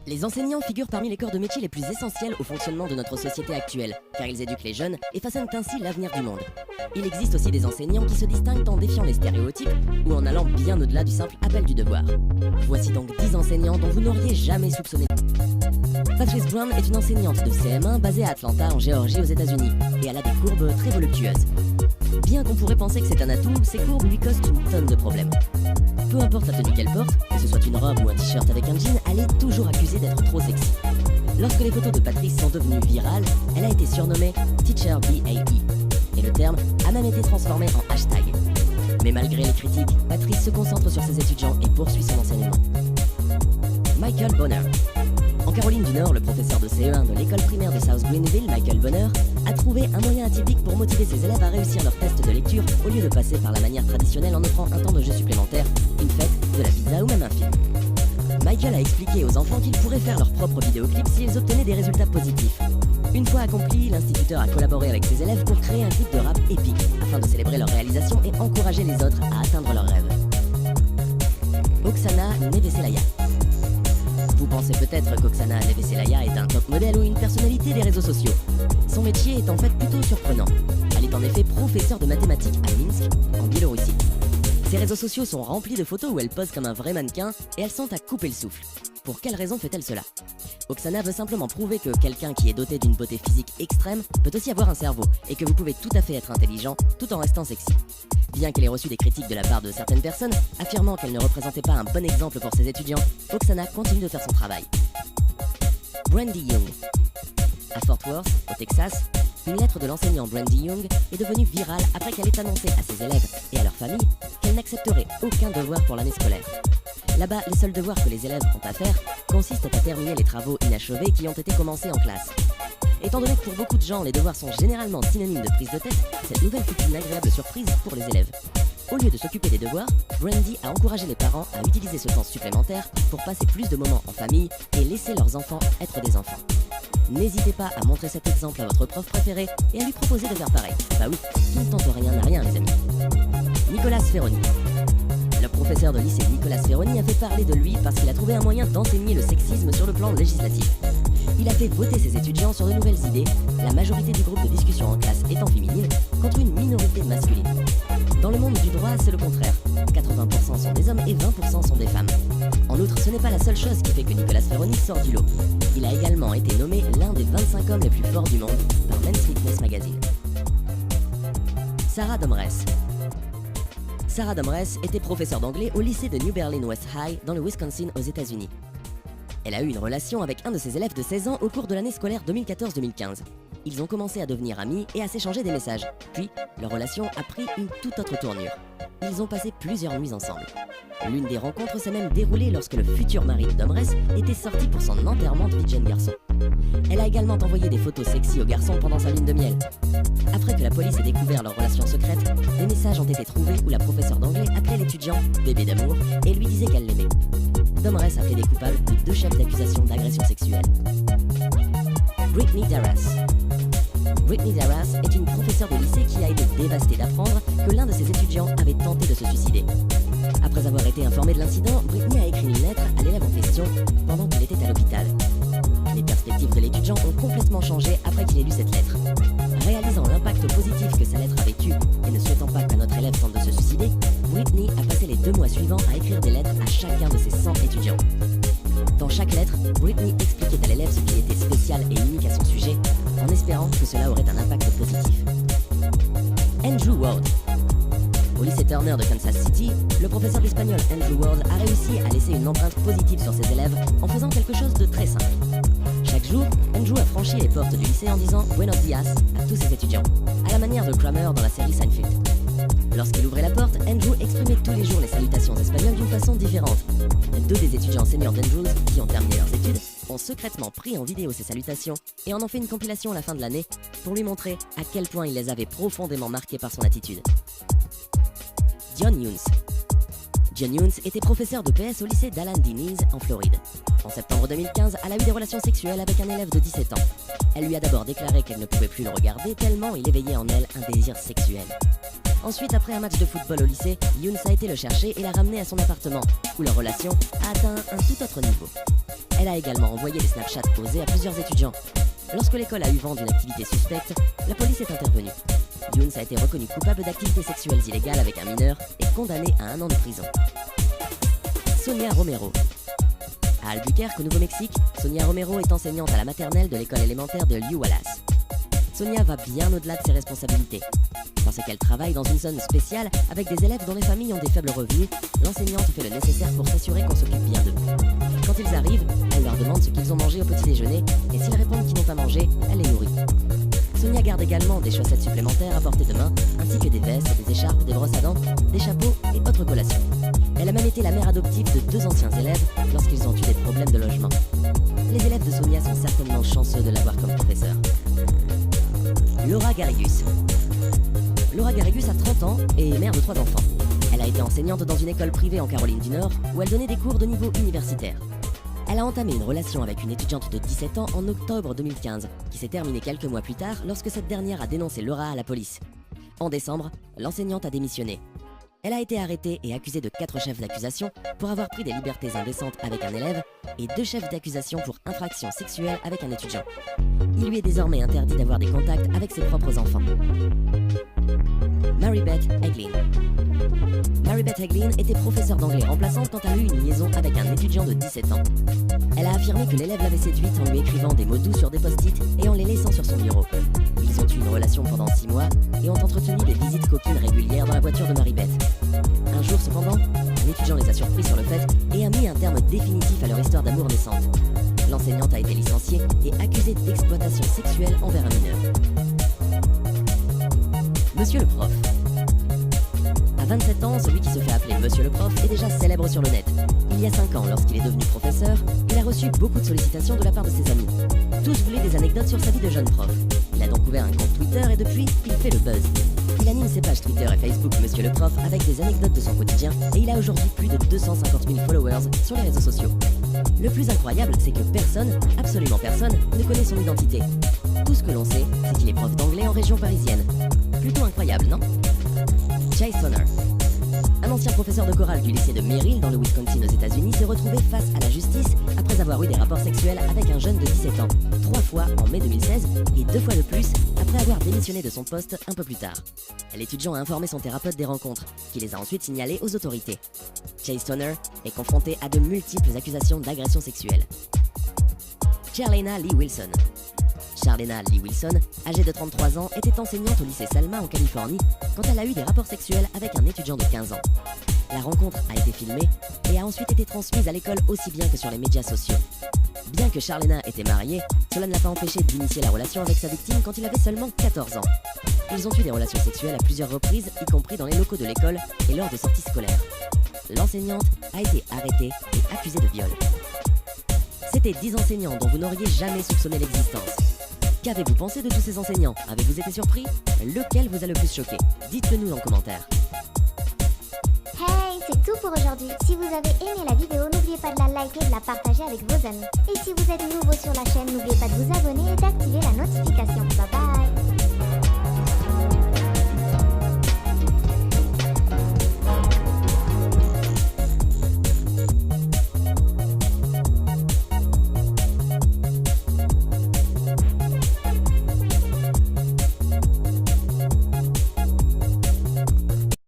Les enseignants figurent parmi les corps de métier les plus essentiels au fonctionnement de notre société actuelle, car ils éduquent les jeunes et façonnent ainsi l'avenir du monde. Il existe aussi des enseignants qui se distinguent en défiant les stéréotypes ou en allant bien au-delà du simple appel du devoir. Voici donc 10 enseignants dont vous n'auriez jamais soupçonné. Patrice Brown est une enseignante de CM1 basée à Atlanta, en Géorgie, aux États-Unis, et elle a des courbes très voluptueuses. Bien qu'on pourrait penser que c'est un atout, ces courbes lui causent une tonne de problèmes. Peu importe la tenue qu'elle porte, que ce soit une robe ou un t-shirt avec un jean, elle est toujours accusée d'être trop sexy. Lorsque les photos de Patrice sont devenues virales, elle a été surnommée Teacher BAE, et le terme a même été transformé en hashtag. Mais malgré les critiques, Patrice se concentre sur ses étudiants et poursuit son enseignement. Michael Bonner. En Caroline du Nord, le professeur de CE1 de l'école primaire de South Greenville, Michael Bonner, a trouvé un moyen atypique pour motiver ses élèves à réussir leur test de lecture au lieu de passer par la manière traditionnelle en offrant un temps de jeu supplémentaire, une fête, de la pizza ou même un film. Michael a expliqué aux enfants qu'ils pourraient faire leur propre vidéoclip s'ils obtenaient des résultats positifs. Une fois accompli, l'instituteur a collaboré avec ses élèves pour créer un clip de rap épique afin de célébrer leur réalisation et encourager les autres à atteindre leurs rêves. Oksana Neveselaya. Vous pensez peut-être qu'Oksana Neveselaya est un top modèle ou une personnalité des réseaux sociaux. Son métier est en fait plutôt surprenant. Elle est en effet professeure de mathématiques à Minsk, en Biélorussie. Ses réseaux sociaux sont remplis de photos où elle pose comme un vrai mannequin et elles sont à couper le souffle. Pour quelle raison fait-elle cela? Oksana veut simplement prouver que quelqu'un qui est doté d'une beauté physique extrême peut aussi avoir un cerveau et que vous pouvez tout à fait être intelligent tout en restant sexy. Bien qu'elle ait reçu des critiques de la part de certaines personnes affirmant qu'elle ne représentait pas un bon exemple pour ses étudiants, Oksana continue de faire son travail. Brandy Young. À Fort Worth, au Texas, une lettre de l'enseignant Brandy Young est devenue virale après qu'elle ait annoncé à ses élèves et à leur famille qu'elle n'accepterait aucun devoir pour l'année scolaire. Là-bas, les seuls devoirs que les élèves ont à faire consistent à terminer les travaux inachevés qui ont été commencés en classe. Étant donné que pour beaucoup de gens, les devoirs sont généralement synonymes de prise de tête, cette nouvelle fut une agréable surprise pour les élèves. Au lieu de s'occuper des devoirs, Brandy a encouragé les parents à utiliser ce temps supplémentaire pour passer plus de moments en famille et laisser leurs enfants être des enfants. N'hésitez pas à montrer cet exemple à votre prof préféré et à lui proposer de faire pareil. Bah oui, qui ne tente rien n'a rien, les amis. Nicolas Sferoni. Le professeur de lycée Nicolas Sferoni a fait parler de lui parce qu'il a trouvé un moyen d'enseigner le sexisme sur le plan législatif. Il a fait voter ses étudiants sur de nouvelles idées, la majorité du groupe de discussion en classe étant féminine, contre une minorité masculine. Dans le monde du droit, c'est le contraire. 80% sont des hommes et 20% sont des femmes. En outre, ce n'est pas la seule chose qui fait que Nicolas Sferoni sort du lot. Il a également été nommé l'un des 25 hommes les plus forts du monde par Men's Fitness Magazine. Sarah Domres. Sarah Domres était professeure d'anglais au lycée de New Berlin West High dans le Wisconsin aux États-Unis. Elle a eu une relation avec un de ses élèves de 16 ans au cours de l'année scolaire 2014-2015. Ils ont commencé à devenir amis et à s'échanger des messages. Puis, leur relation a pris une toute autre tournure. Ils ont passé plusieurs nuits ensemble. L'une des rencontres s'est même déroulée lorsque le futur mari de Domres était sorti pour son enterrement de vie de jeune garçon. Elle a également envoyé des photos sexy au garçon pendant sa lune de miel. Après que la police ait découvert leur relation secrète, des messages ont été trouvés où la professeure d'anglais appelait l'étudiant « bébé d'amour » et lui disait qu'elle l'aimait. Domres a plaidé coupable de 2 chefs d'accusation d'agression sexuelle. Brittany Darras. Brittany Darras est une professeure de lycée qui a été dévastée d'apprendre que l'un de ses étudiants avait tenté de se suicider. Après avoir été informée de l'incident, Brittany a écrit une lettre à l'élève en question pendant qu'il était à l'hôpital. Les perspectives de l'étudiant ont complètement changé après qu'il ait lu cette lettre. Réalisant l'impact positif que sa lettre avait eu et ne souhaitant pas que notre élève tente de se suicider, Brittany a passé les 2 mois suivants à écrire des lettres à chacun de ses 100 étudiants. Dans chaque lettre, Brittany expliquait à l'élève ce qui était spécial et unique à son sujet, en espérant que cela aurait un impact positif. Andrew Ward. Au lycée Turner de Kansas City, le professeur d'espagnol Andrew Ward a réussi à laisser une empreinte positive sur ses élèves en faisant quelque chose de très simple. Chaque jour, Andrew a franchi les portes du lycée en disant « Buenos dias » à tous ses étudiants, à la manière de Kramer dans la série Seinfeld. Lorsqu'il ouvrait la porte, Andrew exprimait tous les jours les salutations espagnoles d'une façon différente. 2 des étudiants seniors d'Andrews, qui ont terminé leurs études, ont secrètement pris en vidéo ces salutations et en ont fait une compilation à la fin de l'année pour lui montrer à quel point il les avait profondément marqués par son attitude. Dion Younes. Dion Younes était professeur de PS au lycée d'Alan Diniz en Floride. En septembre 2015, elle a eu des relations sexuelles avec un élève de 17 ans. Elle lui a d'abord déclaré qu'elle ne pouvait plus le regarder tellement il éveillait en elle un désir sexuel. Ensuite, après un match de football au lycée, Younes a été le chercher et l'a ramené à son appartement, où leur relation a atteint un tout autre niveau. Elle a également envoyé des Snapchats posés à plusieurs étudiants. Lorsque l'école a eu vent d'une activité suspecte, la police est intervenue. Younes a été reconnu coupable d'activités sexuelles illégales avec un mineur et condamné à 1 an de prison. Sonia Romero. À Albuquerque, au Nouveau-Mexique, Sonia Romero est enseignante à la maternelle de l'école élémentaire de Lew Wallace. Sonia va bien au-delà de ses responsabilités. Parce qu'elle travaille dans une zone spéciale avec des élèves dont les familles ont des faibles revenus, l'enseignante fait le nécessaire pour s'assurer qu'on s'occupe bien d'eux. Quand ils arrivent, elle leur demande ce qu'ils ont mangé au petit déjeuner et s'ils répondent qu'ils n'ont pas mangé, elle les nourrit. Sonia garde également des chaussettes supplémentaires à portée de main, ainsi que des vestes, des écharpes, des brosses à dents, des chapeaux et autres collations. Elle a même été la mère adoptive de 2 anciens élèves lorsqu'ils ont eu des problèmes de logement. Les élèves de Sonia sont certainement chanceux de l'avoir comme professeur. Laura Garrigus. Laura Garrigus a 30 ans et est mère de 3 enfants. Elle a été enseignante dans une école privée en Caroline du Nord où elle donnait des cours de niveau universitaire. Elle a entamé une relation avec une étudiante de 17 ans en octobre 2015, qui s'est terminée quelques mois plus tard lorsque cette dernière a dénoncé Laura à la police. En décembre, l'enseignante a démissionné. Elle a été arrêtée et accusée de 4 chefs d'accusation pour avoir pris des libertés indécentes avec un élève et 2 chefs d'accusation pour infraction sexuelle avec un étudiant. Il lui est désormais interdit d'avoir des contacts avec ses propres enfants. Maribeth Eglin. Maribeth Eglin était professeure d'anglais remplaçante quand elle a eu une liaison avec un étudiant de 17 ans. Elle a affirmé que l'élève l'avait séduite en lui écrivant des mots doux sur des post-it et en les laissant sur son bureau. Ils ont eu une relation pendant 6 mois et ont entretenu des visites coquines régulières dans la voiture de Maribeth. Un jour cependant, un étudiant les a surpris sur le fait et a mis un terme définitif à leur histoire d'amour naissante. L'enseignante a été licenciée et accusée d'exploitation sexuelle envers un mineur. Monsieur le prof. À 27 ans, celui qui se fait appeler Monsieur le prof est déjà célèbre sur le net. Il y a 5 ans, lorsqu'il est devenu professeur, il a reçu beaucoup de sollicitations de la part de ses amis. Tous voulaient des anecdotes sur sa vie de jeune prof. Il a donc ouvert un compte Twitter et depuis, il fait le buzz. Il anime ses pages Twitter et Facebook Monsieur le prof avec des anecdotes de son quotidien et il a aujourd'hui plus de 250 000 followers sur les réseaux sociaux. Le plus incroyable, c'est que personne, absolument personne, ne connaît son identité. Tout ce que l'on sait, c'est qu'il est prof d'anglais en région parisienne. Plutôt incroyable, non? Chase Sonner. Un ancien professeur de chorale du lycée de Merrill dans le Wisconsin aux États-Unis s'est retrouvé face à la justice après avoir eu des rapports sexuels avec un jeune de 17 ans, 3 fois en mai 2016 et 2 fois de plus après avoir démissionné de son poste un peu plus tard. L'étudiant a informé son thérapeute des rencontres, qui les a ensuite signalées aux autorités. Chase Sonner est confronté à de multiples accusations d'agression sexuelle. Charlena Lee Wilson. Charlena Lee Wilson, âgée de 33 ans, était enseignante au lycée Selma en Californie quand elle a eu des rapports sexuels avec un étudiant de 15 ans. La rencontre a été filmée et a ensuite été transmise à l'école aussi bien que sur les médias sociaux. Bien que Charlena était mariée, cela ne l'a pas empêché d'initier la relation avec sa victime quand il avait seulement 14 ans. Ils ont eu des relations sexuelles à plusieurs reprises, y compris dans les locaux de l'école et lors de sorties scolaires. L'enseignante a été arrêtée et accusée de viol. C'était 10 enseignants dont vous n'auriez jamais soupçonné l'existence. Qu'avez-vous pensé de tous ces enseignants? Avez-vous été surpris? Lequel vous a le plus choqué? Dites-le nous en commentaire. Hey, c'est tout pour aujourd'hui. Si vous avez aimé la vidéo, n'oubliez pas de la liker et de la partager avec vos amis. Et si vous êtes nouveau sur la chaîne, n'oubliez pas de vous abonner et d'activer la notification. Bye bye!